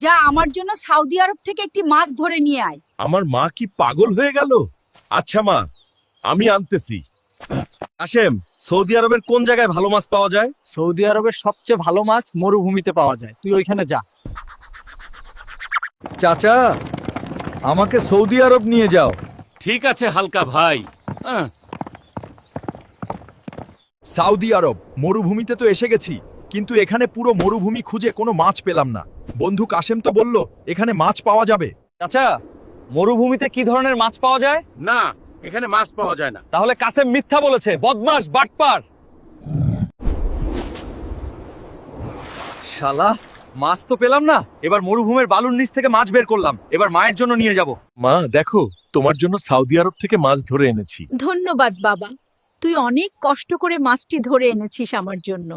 যা আমার জন্য সৌদি আরব থেকে একটি মাছ ধরে নিয়ে আয়। আমার মা কি পাগল হয়ে গেল? আচ্ছা মা, আমি আনতেছি। কাশেম, সৌদি আরবের কোন জায়গায় ভালো মাছ পাওয়া যায়? সৌদি আরবের সবচেয়ে ভালো মাছ মরুভূমিতে পাওয়া যায়, তুই ওইখানে যা। চাচা, আমাকে সৌদি আরব নিয়ে যাও। ঠিক আছে হালকা ভাই। সৌদি আরব মরুভূমিতে তো এসে গেছি, কিন্তু এখানে পুরো মরুভূমি খুঁজে কোনো মাছ পেলাম না। বন্ধু কাশেম তো বলল এখানে মাছ পাওয়া যাবে। চাচা, মরুভূমিতে কি ধরনের মাছ পাওয়া যায়? না, এখানে মাছ পাওয়া যায় না। তাহলে কাসেম মিথ্যা বলেছে, বদমাশ বাটপার। শালা, মাছ তো পেলাম না। এবার মরুভূমির বালুর নিচ থেকে মাছ বের করলাম, এবার মায়ের জন্য নিয়ে যাব। মা দেখো, তোমার জন্য সৌদি আরব থেকে মাছ ধরে এনেছি। ধন্যবাদ বাবা, তুই অনেক কষ্ট করে মাছটি ধরে এনেছিস আমার জন্য।